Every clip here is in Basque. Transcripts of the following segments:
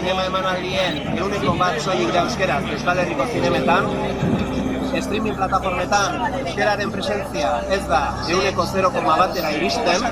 zinema emanaldien 1% soilik da euskeraz Euskal Herriko zinemetan, streaming plataformetan euskararen presentzia ez da 0,1%era iristen.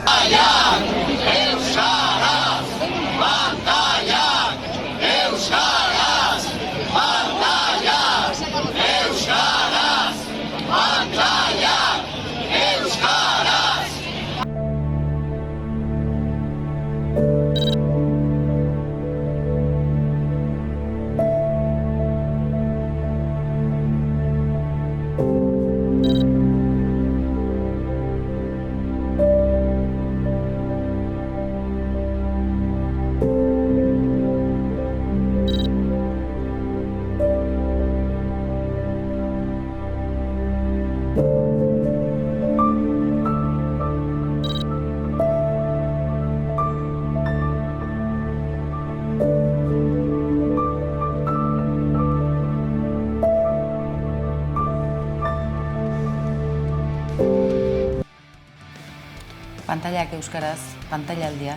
Pantailak euskaraz, pantailaldia.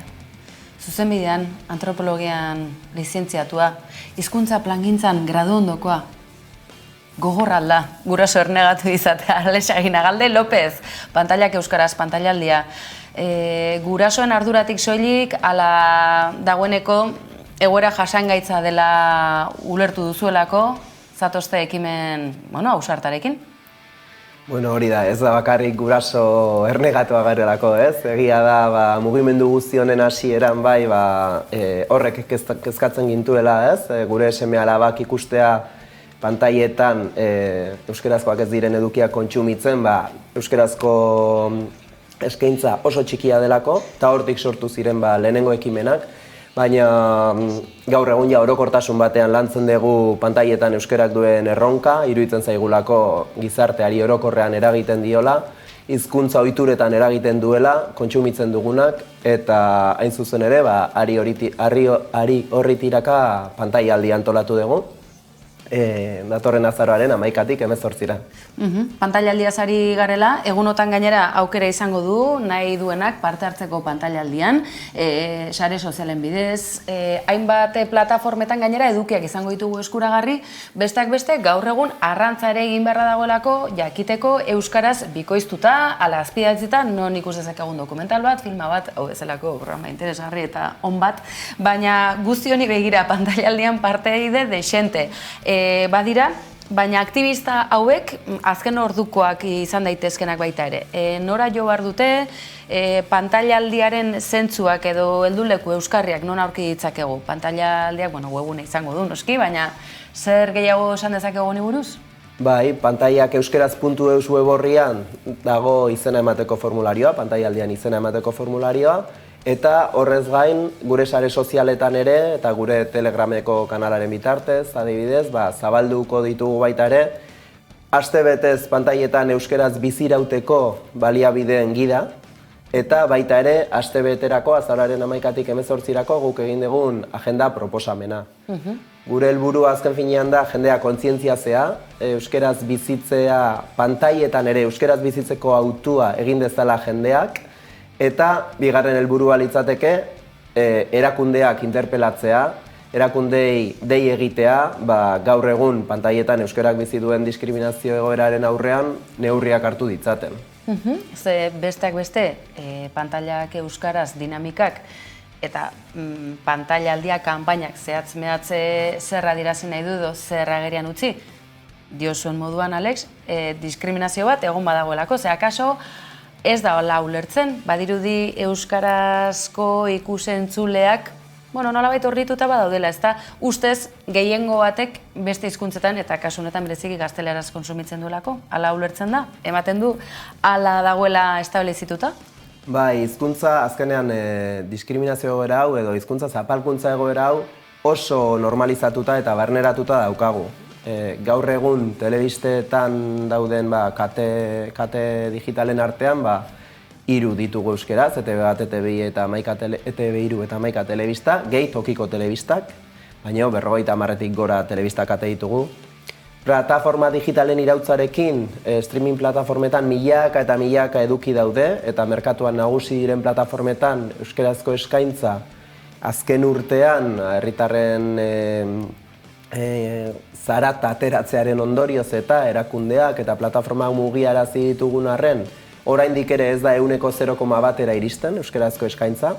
Zuzenbidean, antropologian lizentziatua, hizkuntza plangintzan gradu ondokoa. Gogorralda, guraso ernegatu izatea, Alexa Ginagalde López, pantailak euskaraz, pantailaldia. Gurasoen arduratik soilik, ala dagoeneko egoera jasangaitza dela ulertu duzuelako, zatozte ekimen, ausartarekin? Bueno, hori da, ez da bakarrik guraso ernegatua garelako, ez? Egia da, mugimendu guzti honen hasieran bai, horrek kezkatzen gintuela, ez? Gure seme-alabak ikustea pantailetan euskerazkoak ez diren edukiak kontsumitzen, euskerazko eskaintza oso txikia delako, eta hortik sortu ziren lehenengo ekimenak, baina gaur egun orokortasun batean lantzen dugu pantailetan euskerak duen erronka, iruditzen zaigulako gizarteari orokorrean eragiten diola, hizkuntza ohituretan eragiten duela, kontsumitzen dugunak, eta hain zuzen ere, hari horri tiraka pantailaldia antolatu dugu, datorren azaroaren 11tik 18ra. Pantailaldiaz ari garela, egunotan gainera aukera izango du, nahi duenak parte hartzeko pantailaldian, sare sozialen bidez, hainbat plataformetan gainera edukiak izango ditugu eskuragarri, besteak beste gaur egun arrantzare egin beharra dagoelako jakiteko euskaraz bikoiztuta, ala azpidatzita, non ikus dezakegun dokumental bat, filma bat, hau bezalako programa interesgarri eta on bat, baina guzti honi begira pantailaldian parte egide desente. Badira, baina aktivista hauek azken ordukoak izan daitezkenak baita ere. Nora jo behar dute, pantailaldiaren zentzuak edo helduleku euskarriak non aurki ditzakegu? Pantailaldiak, webune izango du noski, baina zer gehiago esan dezakegu honi buruz? Bai, pantailak euskeraz.eus web horrian dago izena emateko formularioa, pantailaldian izena emateko formularioa, eta horrez gain, gure sare sozialetan ere, eta gure Telegrameko kanalaren bitartez, adibidez, zabalduko ditugu baita ere, astebetez pantailetan euskeraz bizirauteko baliabideen gida, eta baita ere, astebeterako, azaroaren 11tik 18irako guk egin dugun agenda proposamena. Gure helburua azken finean da jendea kontzientziatzea, euskeraz bizitzea, pantailetan ere euskeraz bizitzeko hautua egin dezala jendeak, eta bigarren helburua litzateke erakundeak interpelatzea, erakundei dei egitea, gaur egun pantailetan euskerak bizi duen diskriminazio egoeraren aurrean neurriak hartu ditzaten. Ze besteak beste, pantailak euskaraz dinamikak eta pantailaldia kanpainak zehatz-mehatze zer adierazi nahi du edo zer agerian utzi. Diozuen moduan, Alex, diskriminazio bat egon badagoelako, ze akaso ez da hola ulertzen, badirudi euskarazko ikusentzuleak, nolabait horrituta badaudela, ez da ustez gehiengo batek beste hizkuntzetan eta kasu honetan bereziki gazteleraz kontsumitzen duelako, hala ulertzen da? Ematen du, hala dagoela establezituta? Bai, hizkuntza azkenean diskriminazio egoera hau edo hizkuntza zapalkuntza egoera hau oso normalizatuta eta barneratuta daukagu. Gaur egun telebistetan dauden kate digitalen artean 3 ditugu euskeraz, ETV bat, ETV eta ETV3 eta 11 telebista, gehi tokiko telebistak, baina 50tik gora telebista kate ditugu. Plataforma digitalen irautzarekin, streaming plataformetan milaka eta milaka eduki daude, eta merkatuan nagusi diren plataformetan euskerazko eskaintza azken urtean herritarren zarata ateratzearen ondorioz eta erakundeak eta plataformak mugiarazi ditugun arren, oraindik ere ez da 0,1 iristen euskarazko eskaintza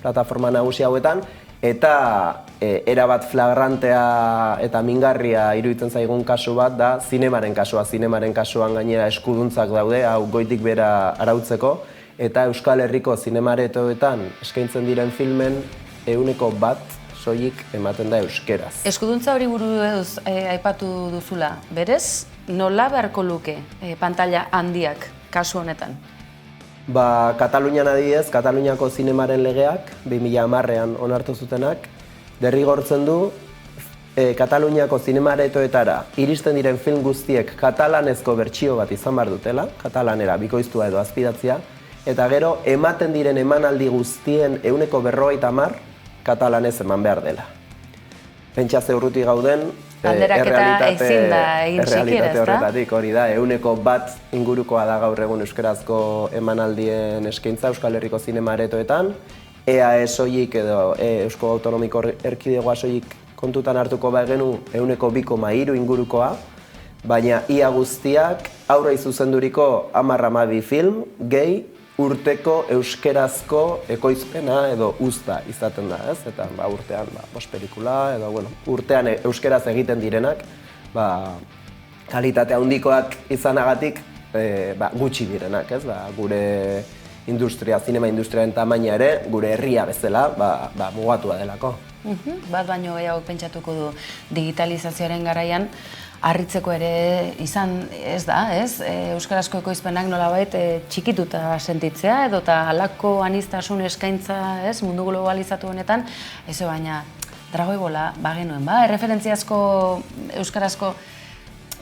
plataforma nagusi hauetan, eta erabat flagrantea eta mingarria iruditzen zaigun kasu bat da zinemaren kasua. Zinemaren kasuan gainera eskuduntzak daude, hau goitik bera arautzeko, eta Euskal Herriko zinemaretoetan eskaintzen diren filmen 1% soilik ematen da euskeraz. Eskuduntza hori buruz aipatu duzula, berez, nola beharko luke pantalla handiak kasu honetan? Katalunian adibidez, Kataluniako zinemaren legeak, 2010ean onartu zutenak, derrigortzen du Kataluniako zinemaretoetara iristen diren film guztiek katalanezko bertsio bat izan behar dutela, katalanera bikoiztua edo azpidatzia, eta gero ematen diren emanaldi guztien 50% katalanez eman behar dela. Pentsa ze urruti gauden, errealitate horretatik, hori da, 1% ingurukoa da gaur egun euskarazko emanaldien eskaintza Euskal Herriko zinemaretoetan, EAE soilik edo Eusko Autonomiko Erkidegoa soilik kontutan hartuko bagenu 2,3 ingurukoa, baina ia guztiak aurrei zuzenduriko 10-12 film, gehi urteko euskerazko ekoizpena edo uzta izaten da, ez? Eta urtean 5 pelikula edo urtean euskeraz egiten direnak, kalitate handikoak izanagatik gutxi direnak, ez? Gure industria, zinema industriaren tamaina ere, gure herria bezala, mugatua delako. Bat baino gehiago pentsatuko du digitalizazioaren garaian, harritzeko ere izan ez da, ez? Euskarazko ekoizpenak nolabait txikituta sentitzea edo eta halako aniztasun eskaintza, ez? Mundu globalizatu honetan, ez baina dragoibola bagenuen, erreferentziazko euskarazko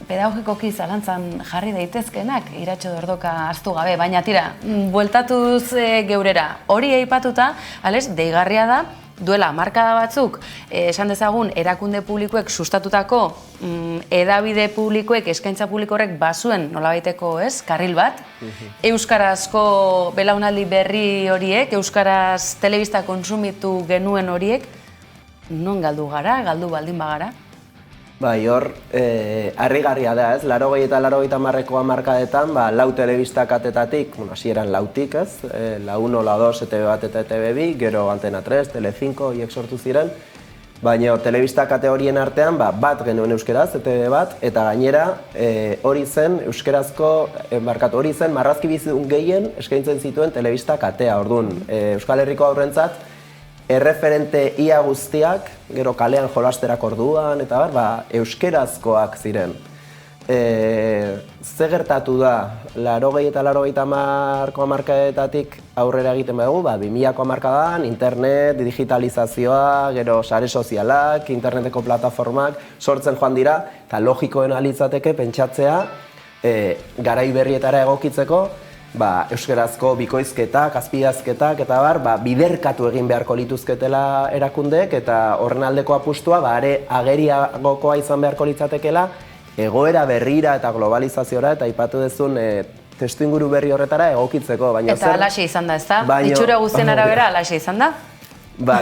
pedagogikoki zalantzan jarri daitezkenak Iratxo Dordoka ahaztu gabe, baina tira, bueltatuz geurera. Hori aipatuta, deigarria da, duela hamarkada batzuk, esan dezagun, erakunde publikoek sustatutako hedabide publikoek, eskaintza publiko horrek bazuen nolabaiteko, ez, karril bat, euskarazko belaunaldi berri horiek, euskaraz telebista kontsumitu genuen horiek, non galdu gara, galdu baldin bagara? Bai, hor, harrigarria da, ez? 80 eta 90ko hamarkadetan, lau telebista katetatik, hasieran lautik, ez? La 1, La 2, ETV1 eta ETV2, gero Antena 3, Telecinco, hiek sortu ziren. Baina telebista kate horien artean, bat genuen euskeraz, ETV bat, eta gainera hori zen euskerazko, hori zen marrazki bizidun gehien eskaintzen zituen telebista katea, orduan. Euskal Herriko aurrentzat, erreferente ia guztiak, gero kalean jolasterak orduan, eta euskerazkoak ziren. Ze gertatu da, 80 eta 90ko hamarkadetatik aurrera egiten dugu, 2000ko hamarkadan, internet, digitalizazioa, gero sare sozialak, interneteko plataformak sortzen joan dira, eta logikoena litzateke pentsatzea, garai berrietara egokitzeko, euskerazko bikoizketak, azpiidazketak eta biderkatu egin beharko lituzketela erakundeek eta horren aldeko apustua are ageriagokoa izan beharko litzatekela egoera berrira eta globalizaziora eta aipatu dezun testuinguru berri horretara egokitzeko. Eta alaxe izan da, ez da? Itxura guztien arabera alaxe izan da?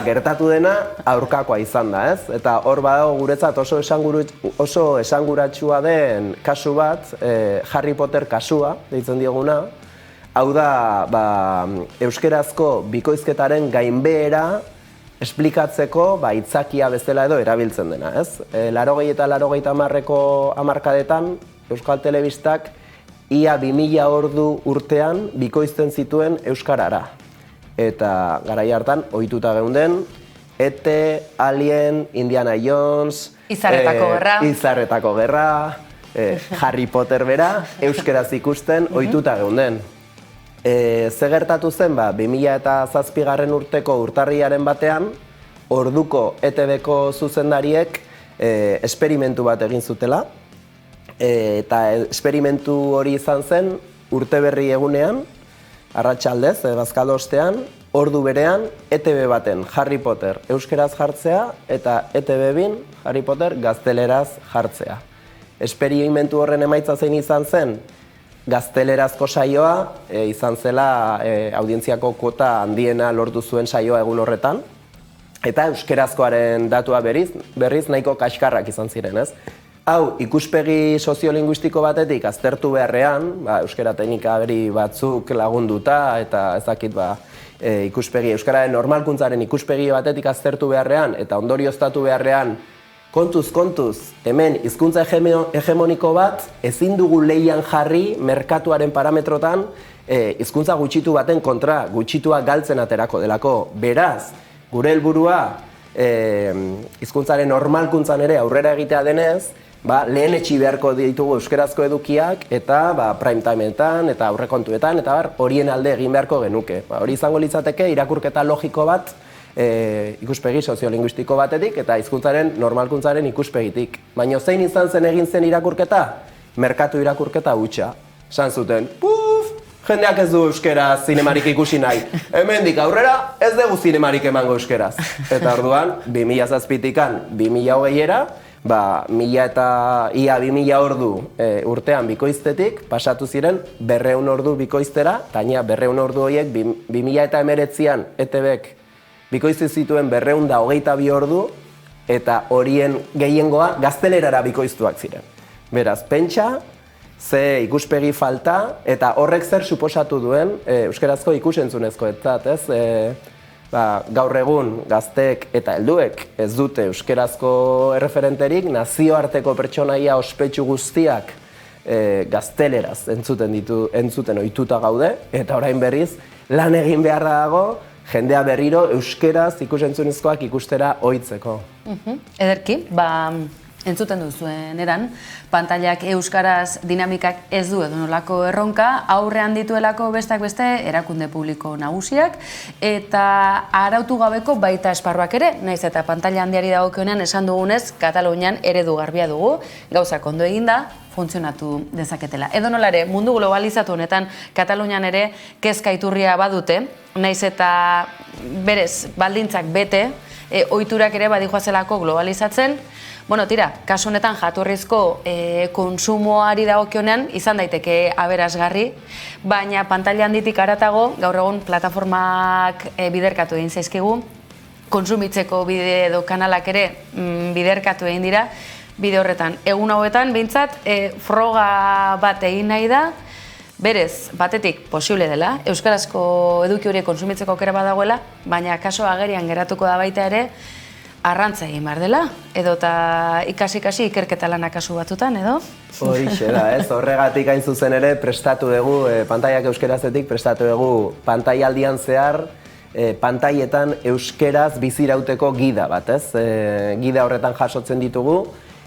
Gertatu dena aurkakoa izan da, ez? Eta hor badago guretzat oso esanguratsua den kasu bat, Harry Potter kasua, deitzen dioguna. Hau da, euskerazko bikoizketaren gainbehera esplikatzeko hitzakia bezala edo erabiltzen dena, ez? 80 eta 90ko hamarkadetan Euskal Telebistak ia 2000 ordu urtean bikoizten zituen euskarara. Eta garai hartan ohituta geunden, ET, Alien, Indiana Jones, Izarretako Gerra, Harry Potter bera, euskeraz ikusten ohituta geunden. Ze gertatu zen, 2007 urteko urtarriaren batean, orduko ETV-ko zuzendariek esperimentu bat egin zutela. Eta esperimentu hori izan zen, urte berri egunean, arratsaldez, bazkalo ostean, ordu berean, ETV baten Harry Potter euskeraz jartzea eta ETV-bin Harry Potter gazteleraz jartzea. Esperimentu horren emaitza zein izan zen, gaztelerazko saioa izan zela audientziako kuota handiena lortu zuen saioa egun horretan. Eta euskerazkoaren datua berriz nahiko kaskarrak izan ziren, ez? Hau, ikuspegi soziolinguistiko batetik aztertu beharrean, euskara teknikari batzuk lagunduta eta ezakit ikuspegi, euskararen normalkuntzaren ikuspegi batetik aztertu beharrean eta ondorioztatu beharrean kontuz, hemen hizkuntza hegemoniko bat ezin dugu leian jarri merkatuaren parametrotan hizkuntza gutxitu baten kontra, gutxitua galtzen aterako delako. Beraz, gure helburua hizkuntzaren normalkuntzan ere aurrera egitea denez, lehen etxi beharko ditugu euskerazko edukiak eta prime timeetan eta aurrekontuetan eta horien alde egin beharko genuke. Hori izango litzateke irakurketa logiko bat ikuspegi soziolinguistiko batetik eta hizkuntzaren normalkuntzaren ikuspegitik. Baina zein izan zen egin zen irakurketa? Merkatu irakurketa hutsa. Esan zuten, jendeak ez du euskeraz zinemarik ikusi nahi. Hemendik aurrera ez dugu zinemarik emango euskeraz. Eta orduan, 2007-tikan 2020-era, ia 2000 ordu urtean bikoiztetik, pasatu ziren 200 ordu bikoiztera, eta 200 ordu horiek 2019an ETBek bikoizte zituen 222 ordu, eta horien gehiengoa gaztelerara bikoiztuak ziren. Beraz, pentsa, ze ikuspegi falta, eta horrek zer suposatu duen euskerazko ikusentzunezkoetzat, ez? Gaur egun gazteek eta helduek ez dute euskerazko erreferenterik, nazioarteko pertsonaia ospetsu guztiak gazteleraz entzuten ohituta gaude, eta orain berriz lan egin beharra dago jendea berriro euskeraz ikusentzunezkoak ikustera ohitzeko. Ederki, entzuten duzuen eran, pantailak euskaraz dinamikak ez du edonolako erronka, aurrean dituelako besteak beste erakunde publiko nagusiak, eta arautu gabeko baita esparruak ere, naiz eta pantaila handiari dagokionean esan dugunez, Katalunian eredu garbia dugu, gauzak ondo eginda, funtzionatu dezaketela. Edonolare, mundu globalizatu honetan Katalunian ere kezka iturria badute, naiz eta berez baldintzak bete, ohiturak ere badijoazelako globalizatzen. Kasu honetan jatorrizko konsumoari dagokionean izan daiteke aberasgarri, baina pantaila handitik haratago, gaur egun plataformak biderkatu egin zaizkigu, konsumitzeko bide edo kanalak ere biderkatu egin dira, bide horretan. Egun hauetan, behintzat, froga bat egin nahi da, berez, batetik posible dela, euskarazko eduki horiek konsumitzeko aukera badagoela, baina kaso agerian geratuko da baita ere, arrantza egin behar dela, edo eta ikasi ikerketa lanak kasu batzutan, edo? Horixe da, ez, horregatik hain zuzen ere prestatu dugu, pantailak euskerazetik prestatu dugu pantailaldian zehar, pantailetan euskeraz bizirauteko gida bat, ez? Gida horretan jasotzen ditugu,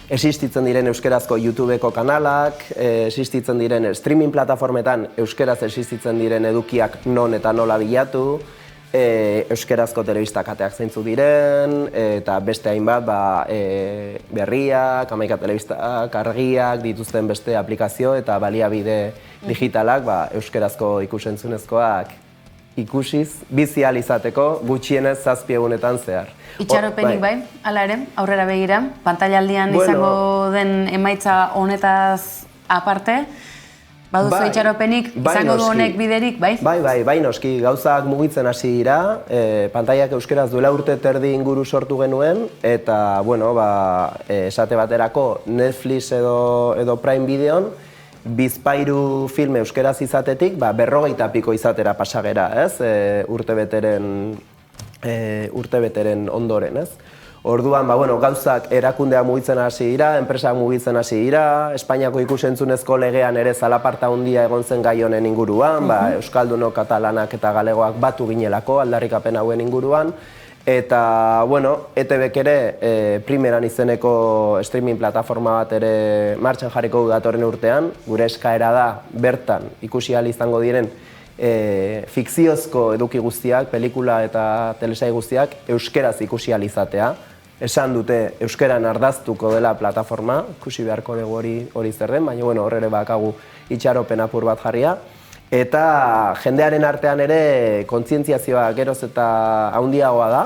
existitzen diren euskerazko YouTubeko kanalak, existitzen diren streaming plataformetan euskeraz existitzen diren edukiak non eta nola bilatu, euskerazko telebista kateak zeintzu diren, eta beste hainbat berriak, hamaika telebistak, argiak dituzten beste aplikazio eta baliabide digitalak euskerazko ikusentzunezkoak ikusiz, bizi ahal izateko gutxienez 7 egunetan zehar. Itxaropenik bai, hala ere, aurrera begira, pantailaldian izango den emaitza honetaz aparte, baduzu itxaropenik, izango du honek biderik, bai? Bai, noski, gauzak mugitzen hasi dira, pantailak euskeraz duela urte terdi inguru sortu genuen, eta, esate baterako Netflix edo Prime Videon, bizpahiru filme euskeraz izatetik, 50 piko izatera pasagera, ez? Urtebeteren ondoren, ez? Orduan, gauzak erakundea mugitzen hasi dira, enpresak mugitzen hasi dira, Espainiako ikusentzunezko legean ere zalaparta handia egon zen gai honen inguruan, euskaldunok, katalanak eta galegoak batu ginelako aldarrikapen hauen inguruan, eta, ETBek ere primeran izeneko streaming plataforma bat ere martxan jarriko du datorren urtean, gure eskaera da bertan ikusi ahal izango diren fikziozko eduki guztiak, pelikula eta telesai guztiak euskeraz ikusi ahal izatea. Esan dute euskeran ardaztuko dela plataforma, ikusi beharko dugu hori zer den, baina horre ere bakagu itxaropen apur bat jarria. Eta jendearen artean ere kontzientziazioa geroz eta handiagoa da.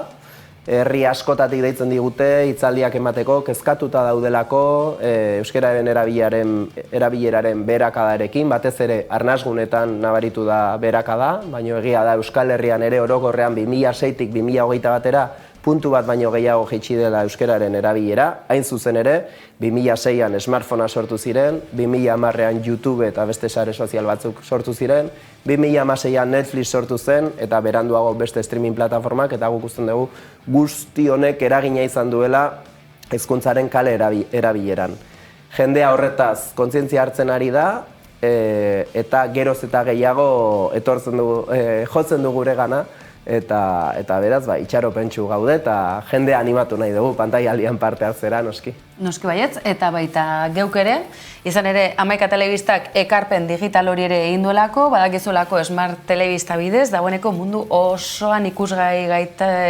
Herri askotatik deitzen digute, hitzaldiak emateko, kezkatuta daudelako euskararen erabileraren beherakadarekin, batez ere arnasgunetan nabaritu da beherakada, baina egia da Euskal Herrian ere orokorrean 2006-tik 2021 batera puntu bat baino gehiago jaitsi dela euskararen erabilera, hain zuzen ere, 2006an smartphonea sortu ziren, 2010an YouTube eta beste sare sozial batzuk sortu ziren, 2016an Netflix sortu zen, eta beranduago beste streaming plataformak, eta guk usten dugu guzti honek eragina izan duela hezkuntzaren kale erabileran. Jendea horretaz kontzientzia hartzen ari da, eta geroz eta gehiago jotzen du gure gana, eta beraz, itxaropentsu gaude, eta jendea animatu nahi dugu pantailaldian parte hartzera, noski. Noski baietz, eta baita geuk ere, izan ere Hamaika Telebistak ekarpen digital hori ere egin duelako, badakizulako Smart Telebista bidez, dagoeneko mundu osoan ikusgai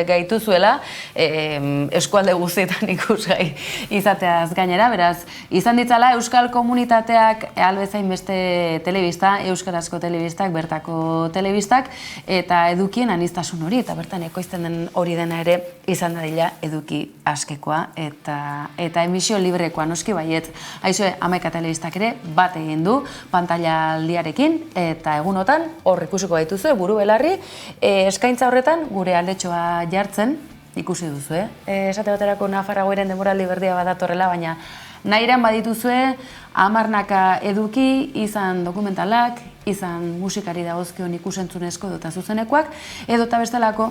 gaituzuela, eskualde guztietan ikusgai izateaz gainera, beraz, izan ditzala Euskal Komunitateak albezain beste telebista, euskarazko telebistak, bertako telebistak, eta edukien aniztasun hori, eta bertan ekoizten den hori dena ere izan dadila eduki askekoa, eta emisio librekoa, noski baiet, haizue Hamaika Telebistak ere bat egin du pantailaldiarekin, eta egunotan hor ikusiko gaituzu, buru belarri, eskaintza horretan gure aldetxoa jartzen, ikusi duzu, esate baterako Nafarroaren denboraldi berdia badatorrela, baina nahiran badituzue 10 eduki, izan dokumentalak, izan musikari dagozkion ikusentzunezko eta zuzenekoak, edota bestelako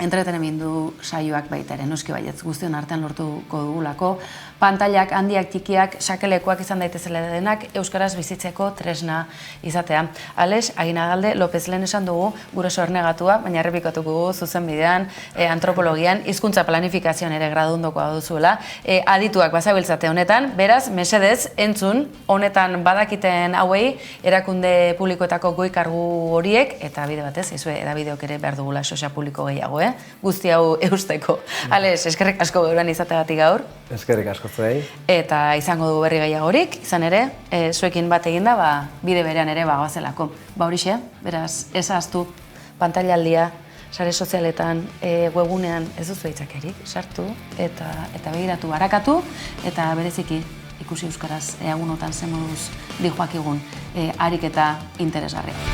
entretenimendu saioak baita ere, noski baietz, guztion artean lortuko dugulako, pantailak handiak txikiak, sakelekoak izan daitezela denak, euskaraz bizitzeko tresna izatea. Alex, Aginagalde, López lehen esan dugu, gure sornegatua, baina errepikatuko dugu zuzenbidean, antropologian, hizkuntza planifikazioan ere gradundokoa duzuela, adituak bazabiltzate honetan, beraz, mesedez, entzun, honetan badakiten hauei, erakunde publikoetako goi kargu horiek, eta bide batez, izue, edabideok ere behar dugula sosa publiko gehiago, guzti hau eusteko. Alex, eskerrik asko gauran izategatik gaur. Eskerrik asko zuei. Eta izango dugu berri gehiagorik, izan ere, zuekin bat eginda, bide berean ere bagoazelako. Horixe, beraz, ez ahaztu pantailaldia, sare sozialetan, webunean ez duzu eitzakerik, sartu, eta begiratu, barakatu, eta bereziki ikusi euskaraz egunotan zen moduz dijoakigun ariketa interesgarria.